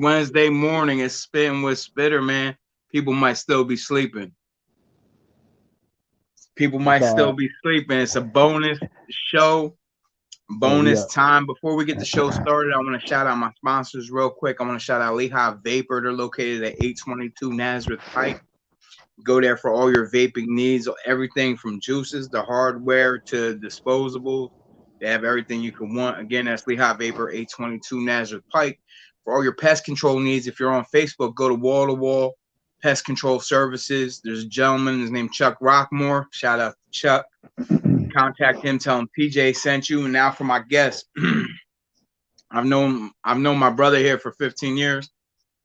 Wednesday morning. It's Spittin' with Spitter, man. People might still be sleeping. People It's might all still right. be sleeping. It's a bonus show, Oh, we bonus up. time. Before we get the show started, I want to shout out my sponsors real quick. I want to shout out Lehigh Vapor. They're located at 822 Nazareth Pike. Go there for all your vaping needs, everything from juices, the hardware to disposables. They have everything you can want. Again, that's Lehigh Vapor, 822 Nazareth Pike. For all your pest control needs, if you're on Facebook, go to Wall Pest Control Services. There's a gentleman, his name Chuck Rockmore. Shout out to Chuck. Contact him, tell him PJ sent you. And now for my guest. I've known my brother here for 15 years.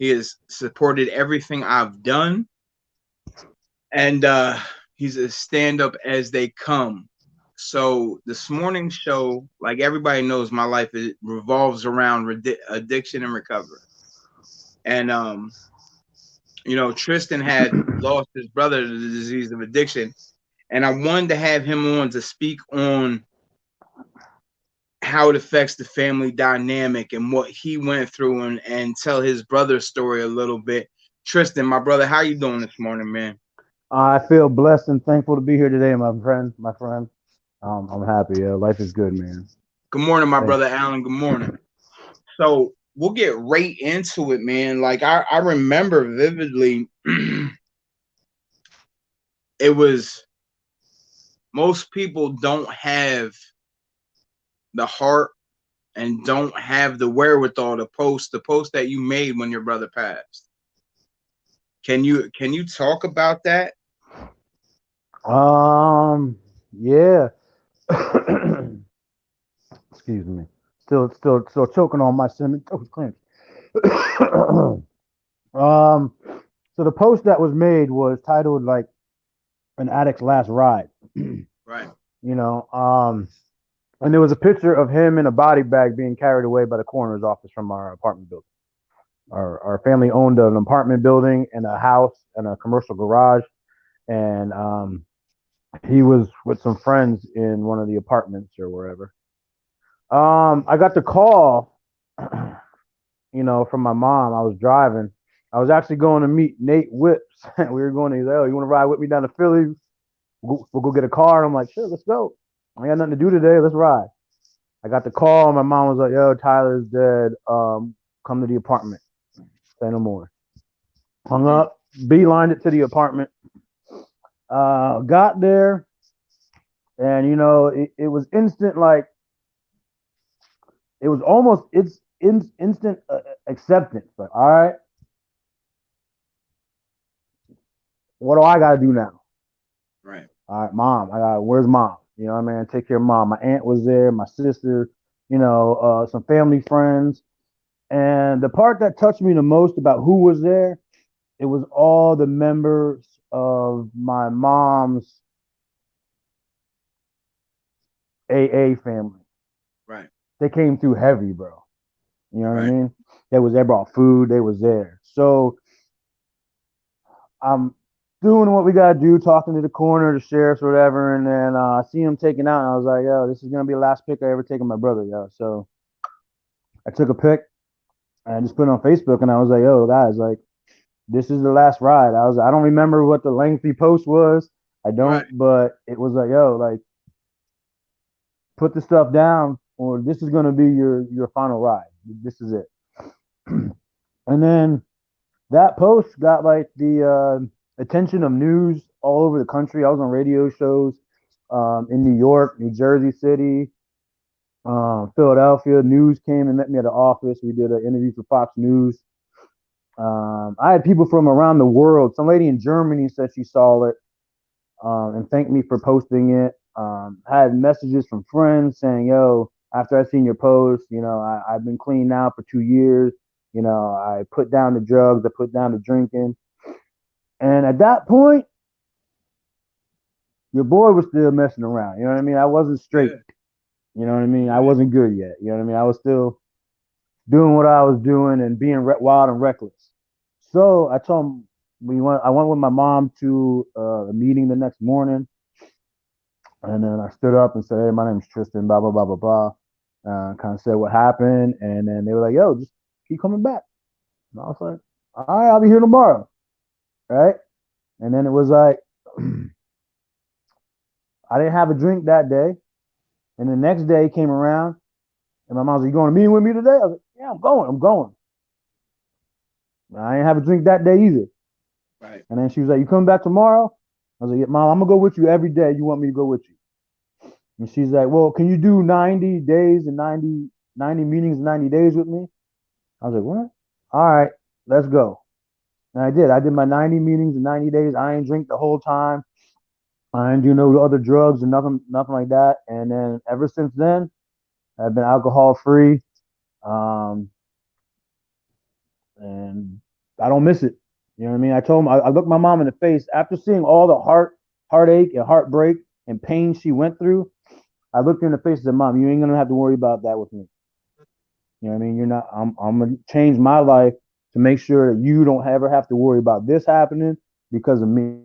He has supported everything I've done. And he's as stand up as they come. So this morning's show, like everybody knows, my life revolves around addiction and recovery. And Tristan had lost his brother to the disease of addiction, and I wanted to have him on to speak on how it affects the family dynamic and what he went through, and tell his brother's story a little bit. Tristan, my brother, how you doing this morning, man? I feel blessed and thankful to be here today, my friend. My friend. I'm happy. Life is good, man. Good morning, my Thanks. brother Alan. Good morning. So we'll get right into it, man. Like I remember vividly, it was most people don't have the heart and don't have the wherewithal to post the post that you made when your brother passed. Can you talk about that? Yeah. Excuse me. Still choking on my cinnamon toast crunch. um. So the post that was made was titled like "An Addict's Last Ride." Right. You know. And there was a picture of him in a body bag being carried away by the coroner's office from our apartment building. Our family owned an apartment building and a house and a commercial garage, and he was with some friends in one of the apartments or wherever. I got the call, from my mom. I was driving. I was actually going to meet Nate Whips. We were going to, he's like, oh, you want to ride with me down to Philly? We'll go get a car. And I'm like, sure, let's go. I got nothing to do today. Let's ride. I got the call. My mom was like, yo, Tyler's dead. Come to the apartment. Say no more. Hung Mm. up, beelined it to the apartment. Got there, and it was instant. Like it was almost instant acceptance. Like, all right, what do I got to do now? Right. All right, mom. Where's mom? You know what I mean? Take care of mom. My aunt was there. My sister. Some family friends. And the part that touched me the most about who was there, it was all the members of my mom's AA family. Right. They came through heavy, bro. You know what I Right. mean? They brought food. They was there. So I'm doing what we gotta do, talking to the coroner, the sheriffs, or whatever, and then I see him taking out, and I was like, yo, this is gonna be the last pic I ever take of my brother, yo. So I took a pic and I just put it on Facebook, and I was like, yo, guys, like, this is the last ride. I don't remember what the lengthy post was. I Right. don't, but it was like, yo, like, put the stuff down, or this is gonna be your final ride. This is it. And then that post got like the attention of news all over the country. I was on radio shows in New York, New Jersey City, Philadelphia. News came and met me at the office. We did an interview for Fox News. I had people from around the world. Some lady in Germany said she saw it and thanked me for posting it. I had messages from friends saying, "Yo, after I seen your post, I've been clean now for 2 years. I put down the drugs, I put down the drinking." And at that point, your boy was still messing around. You know what I mean? I wasn't straight. Yeah. You know what I mean? I Right. wasn't good yet. You know what I mean? I was still doing what I was doing and being wild and reckless. So I told him I went with my mom to a meeting the next morning, and then I stood up and said, "Hey, my name's Tristan. Blah blah blah blah blah." Kind of said what happened, and then they were like, "Yo, just keep coming back." And I was like, all right, I'll be here tomorrow, right? And then it was like, I didn't have a drink that day. And the next day came around, and my mom was like, you going to meet with me today? I was like, yeah, I'm going. I'm going. I didn't have a drink that day either. Right. And then she was like, you coming back tomorrow? I was like, yeah, Mom, I'm going to go with you every day. You want me to go with you? And she's like, well, can you do 90 days and 90 meetings in 90 days with me? I was like, what? All right, let's go. And I did. I did my 90 meetings in 90 days. I ain't drink the whole time. I didn't do no other drugs or nothing like that. And then ever since then, I've been alcohol free. Um, and I don't miss it. You know what I mean? I told him, I looked my mom in the face after seeing all the heartache and heartbreak and pain she went through. I looked her in the face and said, Mom, you ain't gonna have to worry about that with me. You know what I mean? You're not. I'm gonna change my life to make sure that you don't ever have to worry about this happening because of me.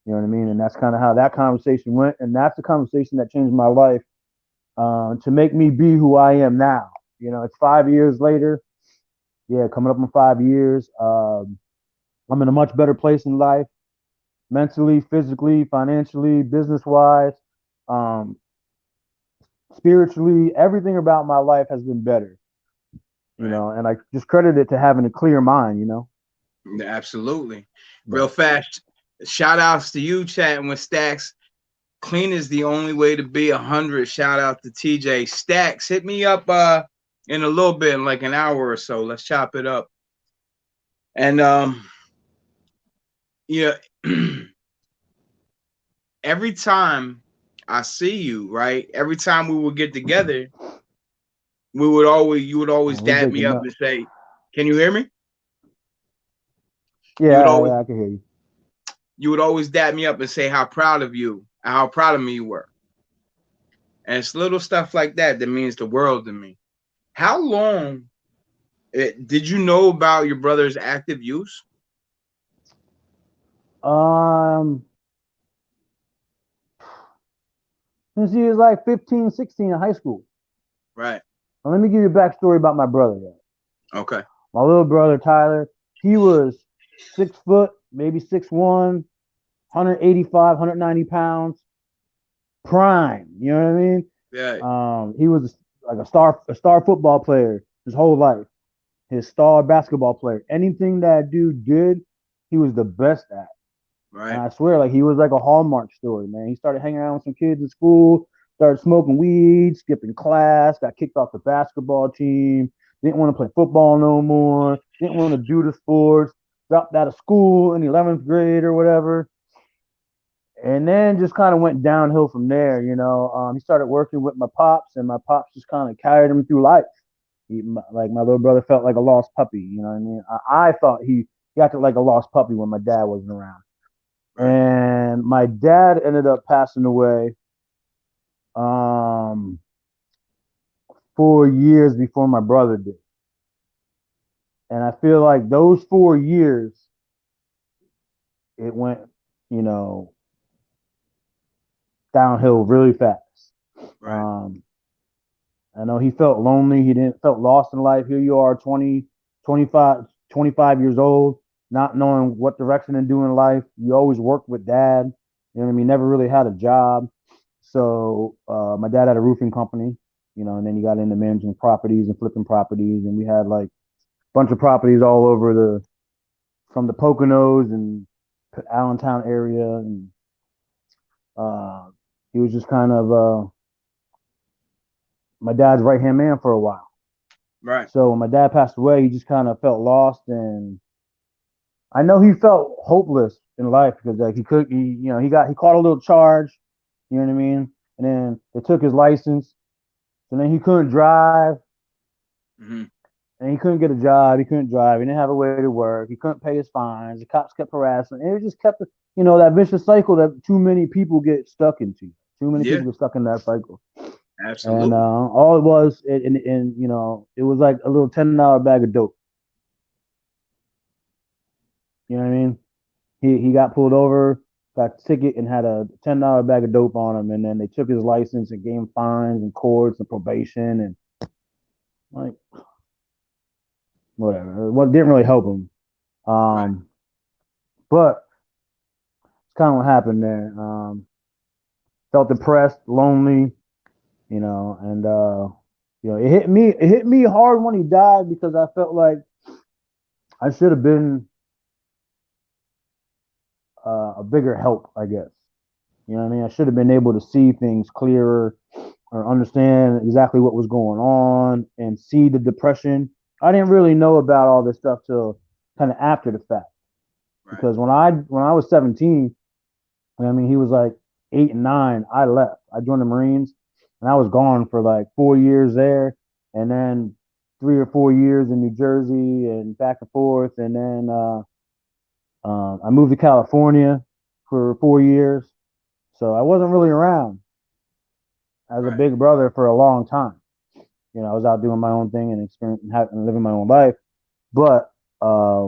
You know what I mean? And that's kind of how that conversation went, and that's the conversation that changed my life to make me be who I am now. You know, it's 5 years later. Yeah, coming up in 5 years. I'm in a much better place in life, mentally, physically, financially, business wise, um, spiritually. Everything about my life has been better. You Right. know, and I just credit it to having a clear mind. You know, Absolutely. Real but fast. Shout outs to you chatting with Stacks. Clean is the only way to be 100. Shout out to TJ Stacks. Hit me up in a little bit, in like an hour or so. Let's chop it up. And yeah, every time I see you, right? Every time we would get together, you would always we dap me breaking up up. and say, "Can you hear me?" You would Yeah, always yeah, I can hear you. dap me up and say how proud of you, how proud of me you were. And it's little stuff like that that means the world to me. How long did you know about your brother's active use? Um, since he was like 15, 16 in high school. Right. Now, let me give you a backstory about my brother. Yeah. Okay. My little brother Tyler, he was 6 foot, maybe 6'1", 185, 190 pounds, prime. You know what I mean? Yeah. He was like a star football player his whole life. His star basketball player. Anything that dude did, he was the best at. And Right. I swear, like he was like a Hallmark story, man. He started hanging around with some kids in school, started smoking weed, skipping class, got kicked off the basketball team, didn't want to play football no more, didn't want to do the sports, dropped out of school in the 11th grade or whatever. And then just kind of went downhill from there, you know. He started working with my pops, and my pops just kind of carried him through life. Like my little brother felt like a lost puppy, you know what I mean? I thought he acted like a lost puppy when my dad wasn't around. Right. And my dad ended up passing away um 4 years before my brother did. And I feel like those 4 years, it went, you know, downhill really fast. Right. Um, I know he felt lonely. He didn't felt lost in life. Here you are, 20, 25, 25 years old, not knowing what direction to do in life. You always worked with dad. You know what I mean? Never really had a job. So my dad had a roofing company, you know, and then he got into managing properties and flipping properties, and we had like a bunch of properties all over from the Poconos and Allentown area, and uh, he was just kind of my dad's right hand man for a while. Right. So when my dad passed away, he just kind of felt lost, and I know he felt hopeless in life because like he caught a little charge, you know what I mean, and then they took his license, so then he couldn't drive. Mm-hmm. And he couldn't get a job. He couldn't drive. He didn't have a way to work. He couldn't pay his fines. The cops kept harassing. And it just kept, that vicious cycle that too many people get stuck into. Too many Yeah. people get stuck in that cycle. And Absolutely. all it was, it was like a little $10 bag of dope. You know what I mean? He got pulled over, got a ticket, and had a $10 bag of dope on him. And then they took his license and gave him fines and courts and probation and like whatever. What didn't really help him. Right. But it's kind of what happened there. Felt depressed, lonely, and it hit me hard when he died because I felt like I should have been a bigger help, I guess. You know what I mean? I should have been able to see things clearer or understand exactly what was going on and see the depression. I didn't really know about all this stuff till kind of after the fact. Right. Because when I was 17, I mean he was like 8 and 9, I left. I joined the Marines and I was gone for like 4 years there and then 3 or 4 years in New Jersey and back and forth and then I moved to California for 4 years. So I wasn't really around as a Right. big brother for a long time. I was out doing my own thing and and living my own life. But a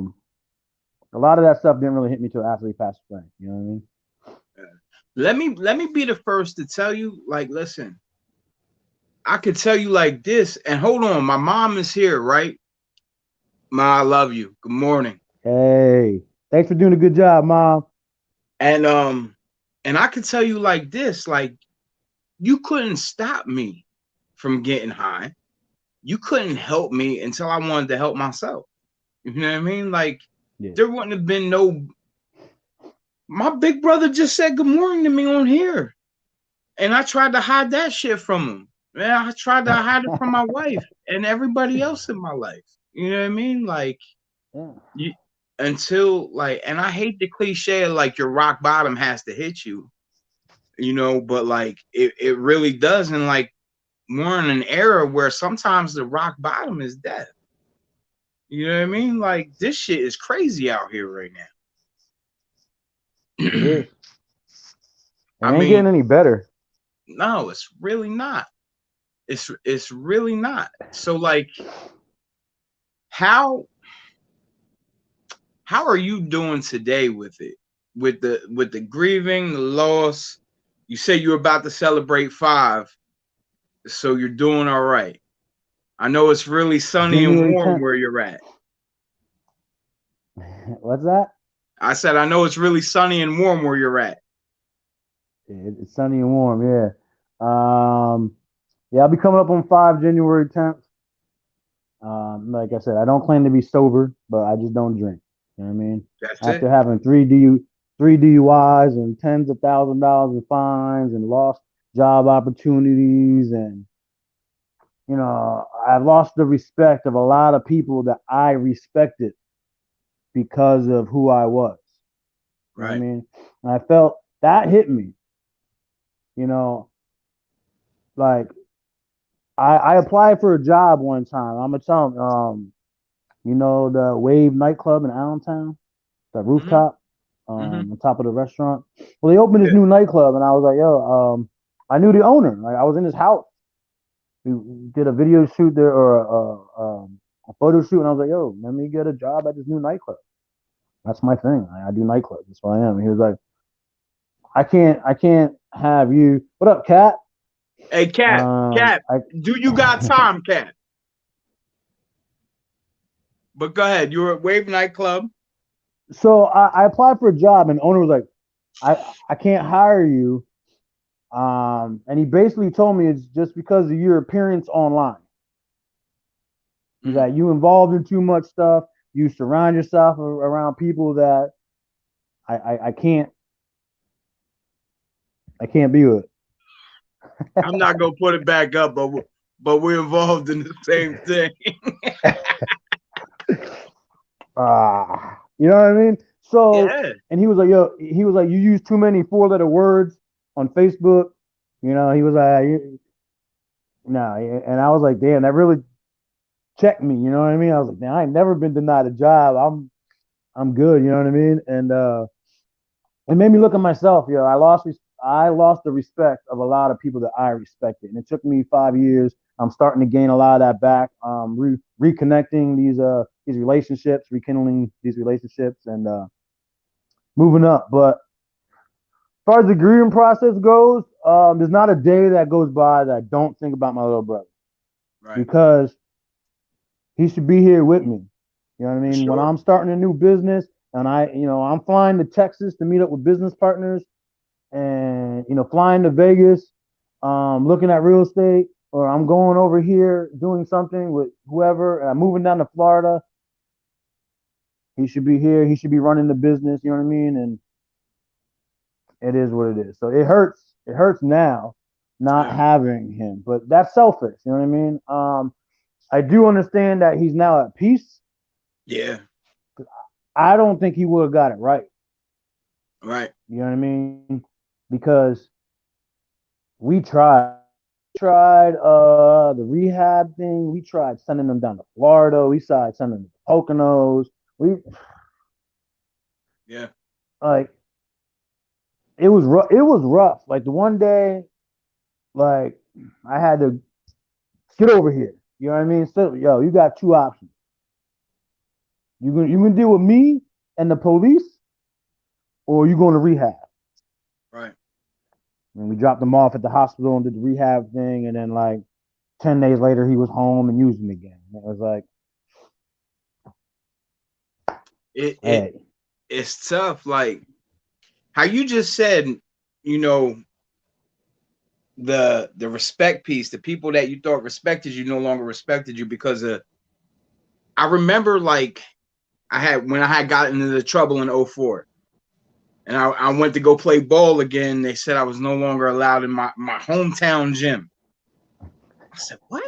lot of that stuff didn't really hit me till after he passed away. You know what I mean? Let me be the first to tell you, like, listen, I could tell you like this, and hold on, my mom is here, right? Ma, I love you. Good morning. Hey, thanks for doing a good job, Mom. And I could tell you like this, like, you couldn't stop me from getting high. You couldn't help me until I wanted to help myself. You know what I mean? Like, Yeah. there wouldn't have been no. My big brother just said good morning to me on here, and I tried to hide that shit from him. Man, I tried to hide it from my wife and everybody else in my life. You know what I mean? Like, Yeah. you until like, and I hate the cliche of like your rock bottom has to hit you, but like it really does. And like, we're in an era where sometimes the rock bottom is death. You know what I mean? Like, this shit is crazy out here right It now. is. It I ain't mean, getting any better. no, it's really not. It's really not. So like, how how are you doing today with it? With the grieving, the loss. You say you're about to celebrate 5, so you're doing all right. I know it's really sunny and January warm 10th. where you're at. What's that? I said I know it's really sunny and warm where you're at. It's sunny and warm. Yeah. Yeah, I'll be coming up on 5 January 10th. Like I said, I don't claim to be sober, but I just don't drink. You know what I mean? That's it. After having three DUIs and tens of $1,000s in fines and lost job opportunities, and I've lost the respect of a lot of people that I respected because of who I was. You know what I Right. mean? And I felt that hit me. You know, like I applied for a job one time. I'm gonna tell them, the Wave nightclub in Allentown, the Mm-hmm. rooftop, Mm-hmm. on top of the restaurant. Well, they opened this Yeah. new nightclub, and I was like, yo, I knew the owner. Like, I was in his house. We did a video shoot there or a photo shoot, and I was like, yo, let me get a job at this new nightclub. That's my thing. I do nightclubs. That's what I am. And he was like, I can't have you. What up, Cat? Hey, Cat, I do you got time, Cat? But go ahead. You're at Wave nightclub. so I applied for a job, and the owner was like, I can't hire you. And he basically told me it's just because of your appearance online. He's Mm. like, you involved in too much stuff. You surround yourself around people that I can't be with. I'm not gonna put it back up, but we're involved in the same thing. You know what I mean? So, Yeah. and he was like, you use too many 4-letter words on Facebook. He was like, no, and I was like, damn, that really checked me. You know what I mean? I was like, man, I ain't never been denied a job. I'm good. You know what I mean? And it made me look at myself. I lost the respect of a lot of people that I respected, and it took me 5 years. I'm starting to gain a lot of that back. Reconnecting these relationships, rekindling these relationships, and moving up. But as far as the grieving process goes, there's not a day that goes by that I don't think about my little brother Right. because he should be here with me. You know what I For mean? When sure. I'm starting a new business and I'm flying to Texas to meet up with business partners and, flying to Vegas, looking at real estate, or I'm going over here doing something with whoever, and I'm moving down to Florida. He should be here. He should be running the business. You know what I mean? And it is what it is. So it hurts. It hurts now not Yeah. having him, but that's selfish. You know what I mean? I do understand that he's now at peace. Yeah. I don't think he would have got it right. Right. You know what I mean? Because we tried the rehab thing. We tried sending them down to Florida. We tried sending them to Poconos. We Yeah. like it was rough. It was rough. Like the one day, like I had to get over here. You know what I mean? So, yo, you got two options. You can deal with me and the police, or you going to rehab. Right. And we dropped him off at the hospital and did the rehab thing, and then like 10 days later, he was home and using again. And it was like, It it hey, it's tough. Like how you just said, you know, the respect piece, the people that you thought respected you no longer respected you because of I remember like I had gotten into the trouble in '04, and I went to go play ball again. They said I was no longer allowed in my hometown gym. I said, what?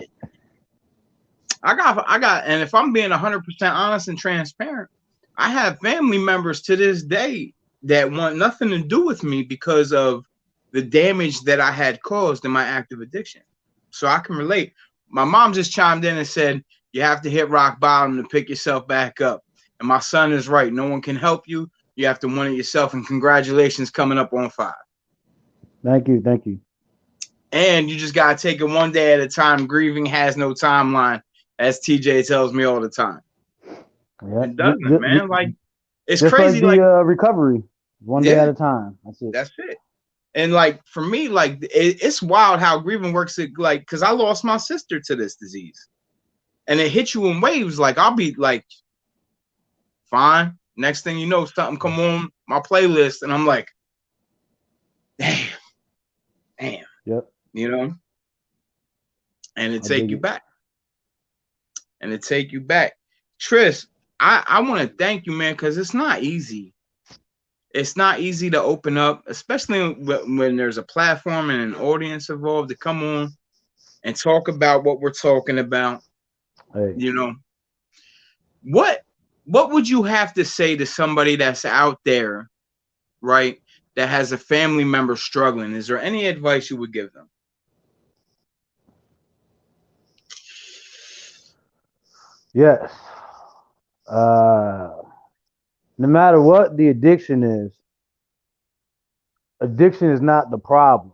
I got and if I'm being 100% honest and transparent, I have family members to this day that want nothing to do with me because of the damage that I had caused in my active addiction. So I can relate. My mom just chimed in and said, you have to hit rock bottom to pick yourself back up. And my son is right. No one can help you. You have to want it yourself. And congratulations coming up on 5. thank you. And you just got to take it one day at a time. Grieving has no timeline, as TJ tells me all the time. Yeah, It doesn't, man. Like, it's just like crazy. the Like, recovery, one day yeah, at a time. That's it. that's it. And like for me, like it's wild how grieving works. It like because I lost my sister to this disease, and it hits you in waves. Like I'll be like, fine. Next thing you know, something come on my playlist, and I'm like, damn, damn, Yep. you know, and it I take dig you it. back, and it take you back. Tris, I want to thank you, man, because it's not easy. It's not easy to open up, especially when there's a platform and an audience involved to come on and talk about what we're talking about. Hey, You know, what what would you have to say to somebody that's out there, right, that has a family member struggling? Is there any advice you would give them? yes. Uh, no matter what the addiction is not the problem.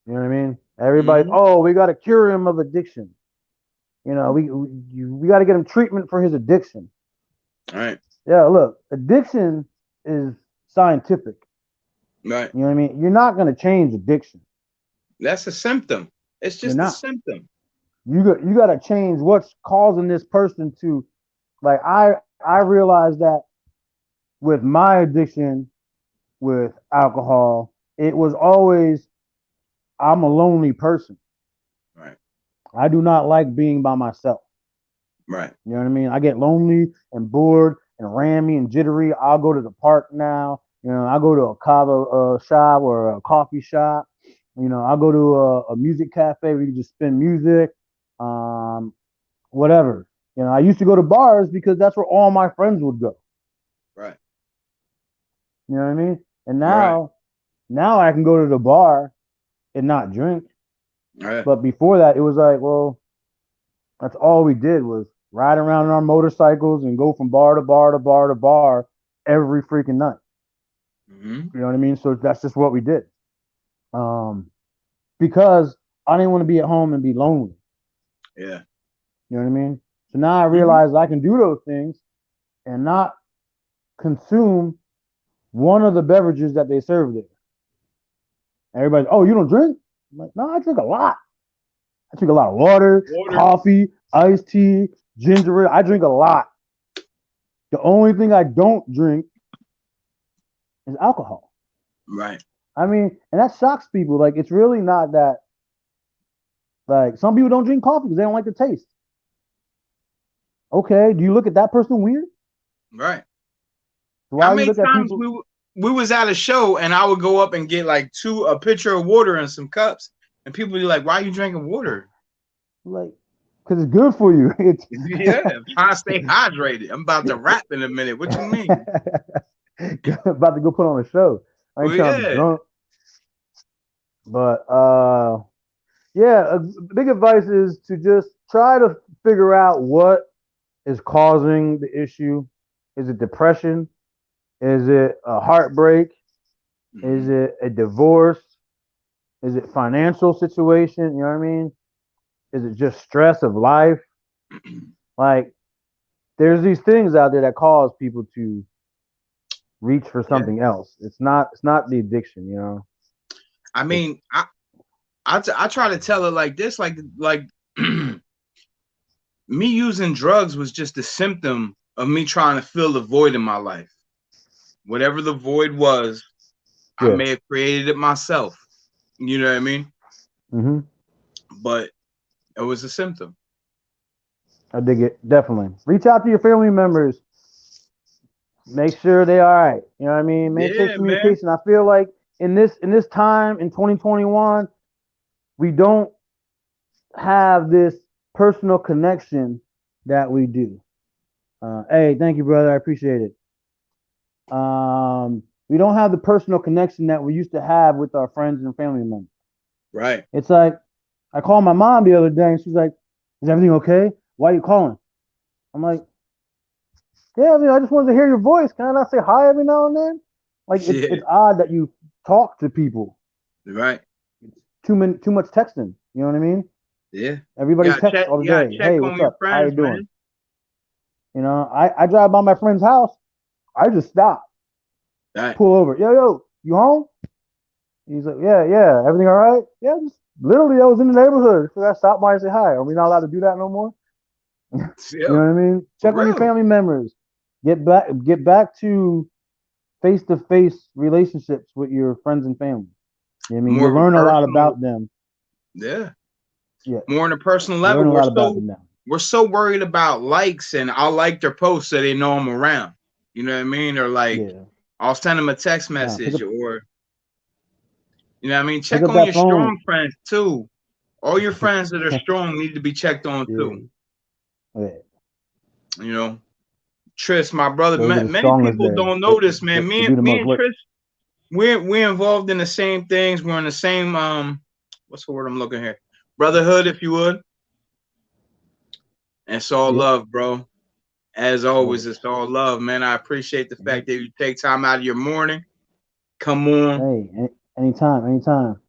You know what I mean? Everybody, Mm-hmm. oh, we got to cure him of addiction. We got to get him treatment for his addiction. All right. Yeah, look, addiction is scientific. Right. You know what I mean? You're not going to change addiction. That's a symptom. It's You're just a not. symptom. You got to change what's causing this person to like. I realized that with my addiction with alcohol, it was always I'm a lonely person. Right. I do not like being by myself. Right. You know what I mean? I get lonely and bored and rammy and jittery. I'll go to the park now. I go to a kava shop or a coffee shop. I'll go to a music cafe where you just spin music, um, whatever. I used to go to bars because that's where all my friends would go. Right. You know what I mean? And Right. now I can go to the bar and not drink. Right. But before that, it was like, well, that's all we did was ride around on our motorcycles and go from bar to bar to bar to bar every freaking night. Mm-hmm. You know what I mean? So that's just what we did. Um, because I didn't want to be at home and be lonely. Yeah. You know what I mean? So now I Mm-hmm. realize I can do those things and not consume one of the beverages that they serve there. Everybody's, oh, you don't drink? I'm like, no, I drink a lot. I drink a lot of water, Water. coffee, iced tea, ginger ale. I drink a lot. The only thing I don't drink is alcohol. Right. I mean, and that shocks people. Like, it's really not that. Like, some people don't drink coffee because they don't like the taste. Okay, do you look at that person weird? Right. How Why you many look at times people we was at a show and I would go up and get like a pitcher of water and some cups, and people be like, "Why are you drinking water?" like? Because it's good for you. It's Yeah, I'm trying to stay hydrated. I'm about to rap in a minute. What you mean? about to go put on a show. I ain't Well, trying to be yeah, drunk. But yeah, a big advice is to just try to figure out what is causing the issue. Is it depression? Is it a heartbreak? Is it a divorce? Is it financial situation? You know what I mean? Is it just stress of life? Like, there's these things out there that cause people to reach for yeah. something else. It's not the addiction, you know. I It's mean, I try to tell it like this, like me using drugs was just a symptom of me trying to fill the void in my life. Whatever the void was, I yeah. may have created it myself. You know what I mean? hmm But it was a symptom. I dig it. Definitely. Reach out to your family members. Make sure they all right. You know what I mean? Maintain Yeah, man. communication. I feel like in this time in 2021, we don't have this personal connection that we do. Hey, thank you, brother. I appreciate it. We don't have the personal connection that we used to have with our friends and family members. Right. It's like I called my mom the other day and she's like, "Is everything okay? Why are you calling?" I'm like, "Yeah, I mean, I just wanted to hear your voice. Can I not say hi every now and then?" Like, it's Yeah. it's odd that you talk to people. Right. It's too much texting. You know what I mean? Yeah. Everybody texts all the You gotta day. check Hey, on what's your up? How you friends, doing? man. You know, I drive by my friend's house. I just stop, Right. pull over. Yo, you home? He's like, yeah. Everything all right? Yeah, just literally, I was in the neighborhood. So I stopped by and say hi. Are we not allowed to do that no more? You know Yeah. what I mean? For Check on your real. family members. Get back to face relationships with your friends and family. You know what I mean? More You'll of a learn a lot personal, about them. yeah. Yeah, More on a personal you level. learn a lot about them now. We're so worried about likes and I'll like their post so they know I'm around. You know what I mean? Or like Yeah. I'll send them a text Nah, pick message up or you know what I mean? pick Check up on that your phone. strong friends too. All your friends that are strong need to be checked on Yeah. too. Yeah. You know, Tris, my brother. Those are the Many strongest people there. don't They, know this, man. they do the Me most and work. Tris, we're involved in the same things. We're in the same what's the word I'm looking here? Brotherhood, if you would. And it's all Yep. love, bro. As always, Always. it's all love, man. I appreciate the Yep. fact that you take time out of your morning, come on Hey, anytime.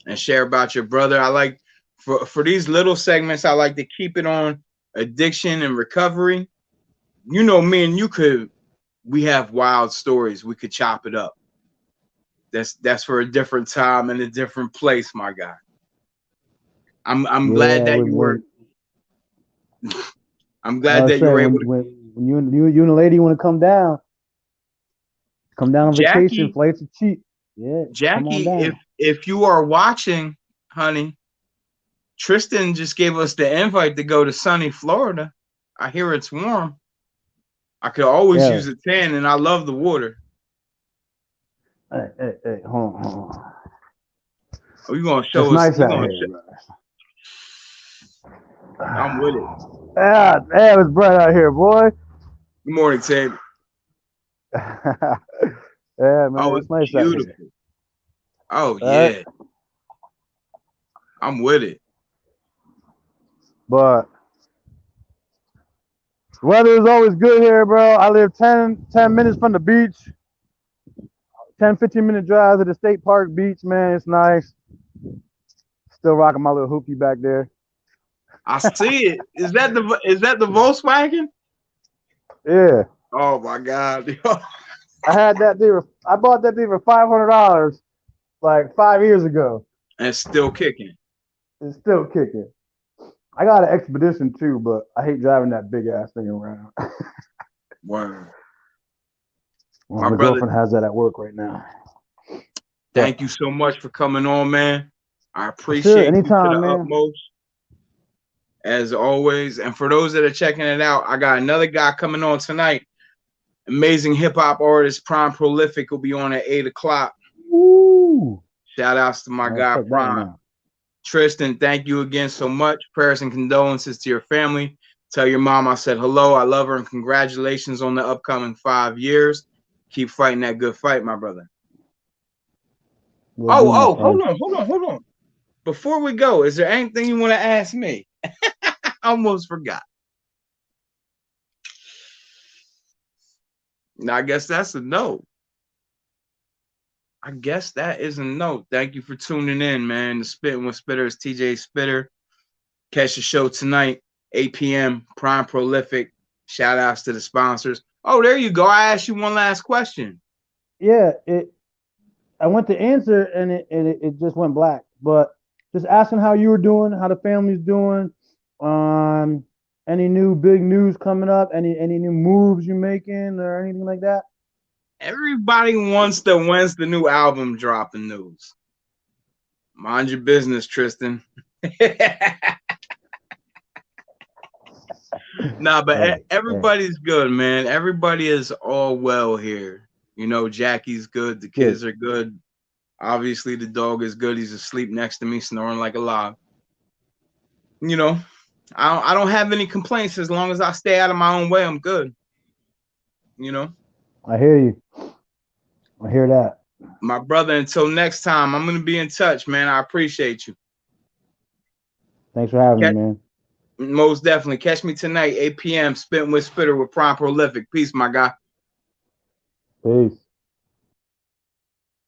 and share about your brother. I like for these little segments, I like to keep it on addiction and recovery. You know, me and you we have wild stories. We could chop it up. That's for a different time and a different place, my guy. I'm glad Yeah, that you were when I'm I glad was that you were saying able to when you and the lady want to come down on vacation, Jackie, flights are cheap. Yeah, come on Jackie, down. if you are watching, honey, Tristen just gave us the invite to go to sunny Florida. I hear it's warm. I could always Yeah. use a tan, and I love the water. Hey, hold on. Oh, you gonna It's show us? nice You out gonna? here, I'm with it. Yeah, it's bright out here, boy. Good morning, Ted. Yeah, Oh, man, it's it's nice out here. beautiful. Oh All right, yeah, I'm with it. but weather is always good here, bro. I live 10 minutes from the beach. 10-15 minute drive to the state park beach, man. It's nice. Still rocking my little hoopty back there. I see it. Is that the Volkswagen? Yeah, Oh my God. I bought that thing for $500 like 5 years ago. And it's still kicking. It's still kicking. I got an Expedition too, but I hate driving that big ass thing around. Wow. Well, My my brother, girlfriend has that at work right now. thank But you so much for coming on, man. I for sure, appreciate you to anytime, the man. utmost, as always. And for those that are checking it out, I got another guy coming on tonight. Amazing hip hop artist, Prime Prolific, will be on at 8 o'clock. Woo! Shout outs to my guy, Check that one Prime. out. Tristan, thank you again so much. Prayers and condolences to your family. Tell your mom I said hello. I love her and congratulations on the upcoming 5 years. Keep fighting that good fight, my brother. Will do, my friend. Hold on. Before we go, is there anything you want to ask me? I almost forgot. I guess that's a no. I guess that is a no. Thank you for tuning in, man. The Spittin' with Spitter is TJ Spitter. Catch the show tonight, 8 p.m. Prime Prolific. Shout outs to the sponsors. Oh, there you go. I asked you one last question. Yeah, I went to answer and it just went black. But just asking how you were doing, how the family's doing, any new big news coming up, any new moves you're making or anything like that. Everybody wants the when's the new album dropping news. Mind your business, Tristan. Nah, but everybody's good, man. Everybody is all well here. You know, Jackie's good. The kids are good. Obviously, the dog is good. He's asleep next to me, snoring like a log. You know, I don't have any complaints as long as I stay out of my own way. I'm good. You know. I hear you. I hear that. My brother, until next time, I'm gonna be in touch, man. I appreciate you. Thanks for having me, man. Most definitely. Catch me tonight, 8 p.m. Spittin' with Spitter with Prime Prolific. Peace, my guy. Peace.